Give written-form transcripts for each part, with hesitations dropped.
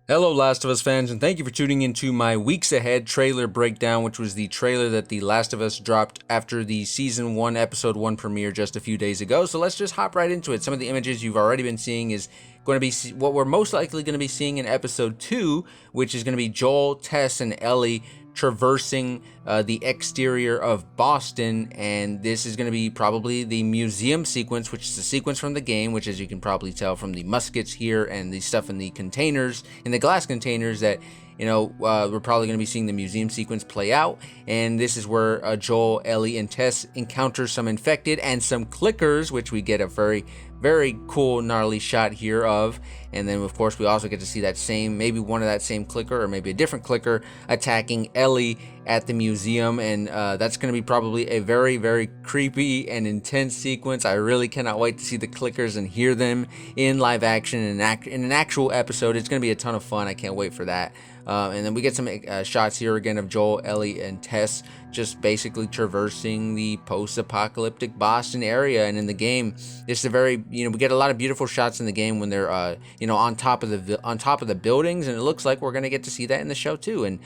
Hello, Last of Us fans, and thank you for tuning into my Weeks Ahead trailer breakdown, which was the trailer that The Last of Us dropped after the Season 1, Episode 1 premiere just a few days ago. So let's just hop right into it. Some of the images you've already been seeing is going to be what we're most likely going to be seeing in Episode 2, which is going to be Joel, Tess, and Ellie traversing the exterior of Boston, and this is going to be probably the museum sequence, which is a sequence from the game, which, as you can probably tell from the muskets here and the stuff in the containers, in the glass containers, that we're probably going to be seeing the museum sequence play out. And this is where Joel, Ellie, and Tess encounter some infected and some clickers, which we get a very cool gnarly shot here of. And then of course we also get to see that same, maybe one of that same clicker or maybe a different clicker attacking Ellie at the museum. And that's going to be probably a very creepy and intense sequence. I really cannot wait to see the clickers and hear them in live action in an actual episode. It's going to be a ton of fun. I can't wait for that. And then we get some shots here again of Joel, Ellie, and Tess just basically traversing the post-apocalyptic Boston area. And in the game, this is a very, we get a lot of beautiful shots in the game when they're, on top of the buildings, and it looks like we're gonna get to see that in the show too. And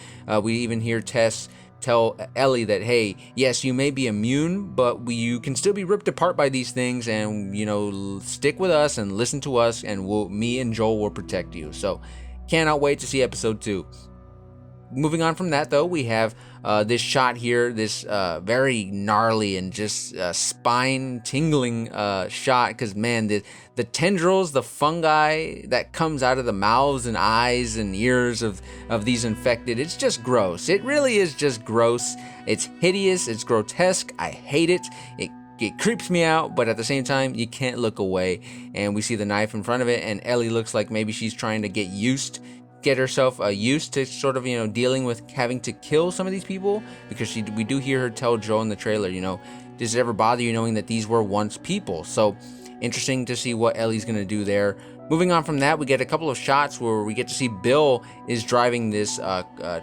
we even hear Tess tell Ellie that, hey, yes, you may be immune, but you can still be ripped apart by these things, and stick with us and listen to us, and me and Joel will protect you. So cannot wait to see episode 2. Moving on from that, though, we have this shot here, this very gnarly and just spine-tingling shot, because, man, the tendrils, the fungi that comes out of the mouths and eyes and ears of these infected, it's just gross. It really is just gross. It's hideous. It's grotesque. I hate it. It creeps me out, but at the same time, you can't look away. And we see the knife in front of it, and Ellie looks like maybe she's trying to get herself used to sort of, dealing with having to kill some of these people, because we do hear her tell Joel in the trailer, does it ever bother you knowing that these were once people? So interesting to see what Ellie's going to do there. Moving on from that, we get a couple of shots where we get to see Bill is driving this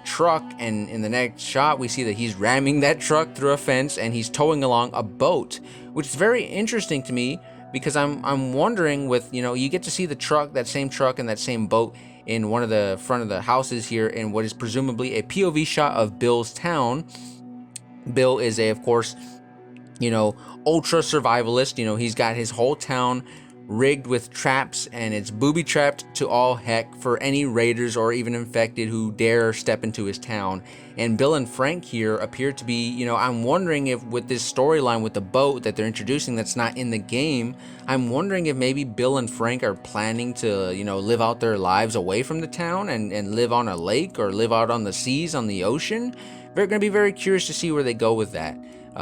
truck, and in the next shot, we see that he's ramming that truck through a fence, and he's towing along a boat, which is very interesting to me, because I'm wondering with, you get to see the truck, that same truck and that same boat in one of the front of the houses here in what is presumably a POV shot of Bill's town. Bill is of course, ultra survivalist. He's got his whole town rigged with traps, and it's booby-trapped to all heck for any raiders or even infected who dare step into his town. And Bill and Frank here appear to be, I'm wondering if with this storyline with the boat that they're introducing that's not in the game, I'm wondering if maybe Bill and Frank are planning to, live out their lives away from the town and live on a lake or live out on the seas, on the ocean. We're going to be very curious to see where they go with that.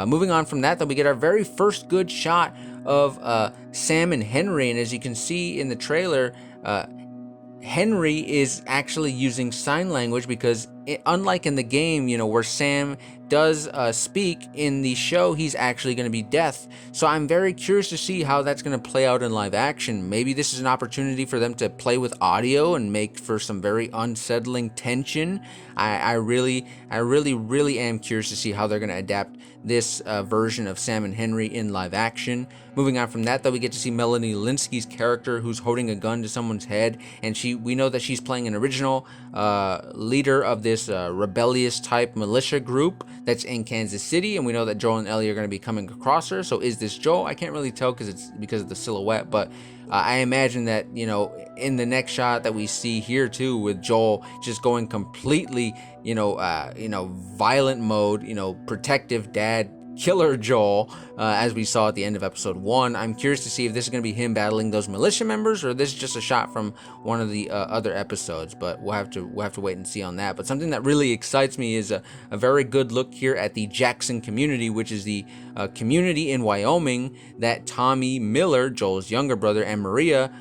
Moving on from that, though, we get our very first good shot of Sam and Henry, and as you can see in the trailer, Henry is actually using sign language, because unlike in the game, where Sam does speak, in the show he's actually going to be deaf. So I'm very curious to see how that's going to play out in live action. Maybe this is an opportunity for them to play with audio and make for some very unsettling tension. I really am curious to see how they're going to adapt this version of Sam and Henry in live action. Moving on from that, though, we get to see Melanie Linsky's character, who's holding a gun to someone's head, and we know that she's playing an original leader of this rebellious type militia group that's in Kansas City, and we know that Joel and Ellie are going to be coming across her. So is this Joel? I can't really tell because of the silhouette, but I imagine that, in the next shot that we see here too, with Joel just going completely, violent mode, protective dad, killer Joel, as we saw at the end of episode 1. I'm curious to see if this is going to be him battling those militia members, or this is just a shot from one of the other episodes, but we'll have to wait and see on that. But something that really excites me is a very good look here at the Jackson community, which is the community in Wyoming that Tommy Miller, Joel's younger brother, and Maria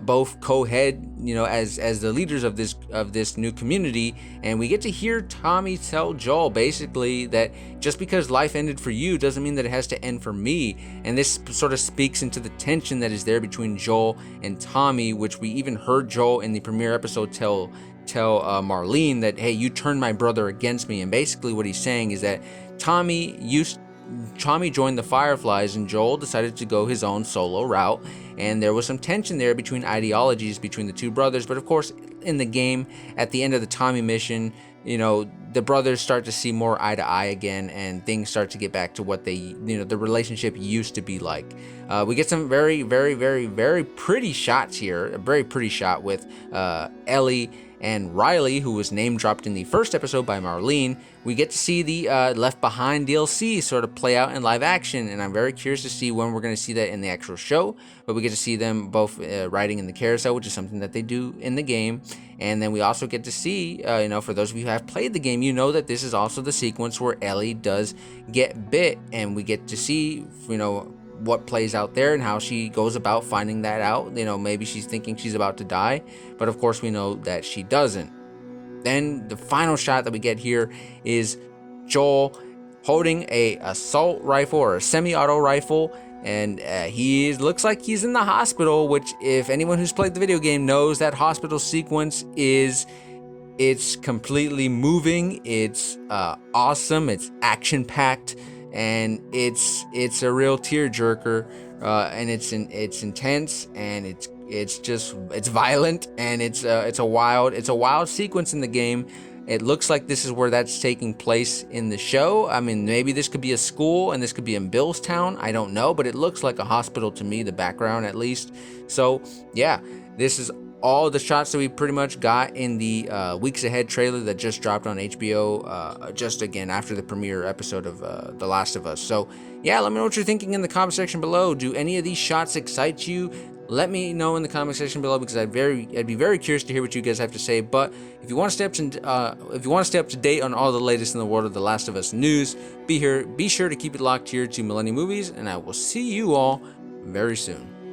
both co-head, as the leaders of this new community. And we get to hear Tommy tell Joel basically that just because life ended for you doesn't mean that it has to end for me. And this sort of speaks into the tension that is there between Joel and Tommy, which we even heard Joel in the premiere episode tell Marlene that, hey, you turned my brother against me. And basically what he's saying is that Tommy joined the Fireflies, and Joel decided to go his own solo route, and there was some tension there between ideologies between the two brothers. But of course, in the game, at the end of the Tommy mission, the brothers start to see more eye to eye again, and things start to get back to what the relationship used to be like. We get some very, very, very, very pretty shots here. A very pretty shot with Ellie and Riley, who was name dropped in the first episode by Marlene. We get to see the Left Behind DLC sort of play out in live action, and I'm very curious to see when we're going to see that in the actual show. But we get to see them both riding in the carousel, which is something that they do in the game. And then we also get to see, for those of you who have played the game, you know that this is also the sequence where Ellie does get bit, and we get to see, what plays out there and how she goes about finding that out. Maybe she's thinking she's about to die, but of course we know that she doesn't. Then the final shot that we get here is Joel holding a assault rifle or a semi-auto rifle, and he looks like he's in the hospital, which, if anyone who's played the video game knows, that hospital sequence it's completely moving, it's awesome, it's action-packed, and it's a real tearjerker, and it's intense, and it's violent, and it's a wild sequence in the game. It looks like this is where that's taking place in the show. I mean, maybe this could be a school and this could be in Billstown. I don't know, but it looks like a hospital to me, the background at least. So yeah, this is all the shots that we pretty much got in the Weeks Ahead trailer that just dropped on HBO, just again after the premiere episode of The Last of Us. So yeah, let me know what you're thinking in the comment section below. Do any of these shots excite you? Let me know in the comment section below, because I'd be very curious to hear what you guys have to say. But if you want to stay up to date on all the latest in the world of The Last of Us news, be sure to keep it locked here to Millennium Movies, and I will see you all very soon.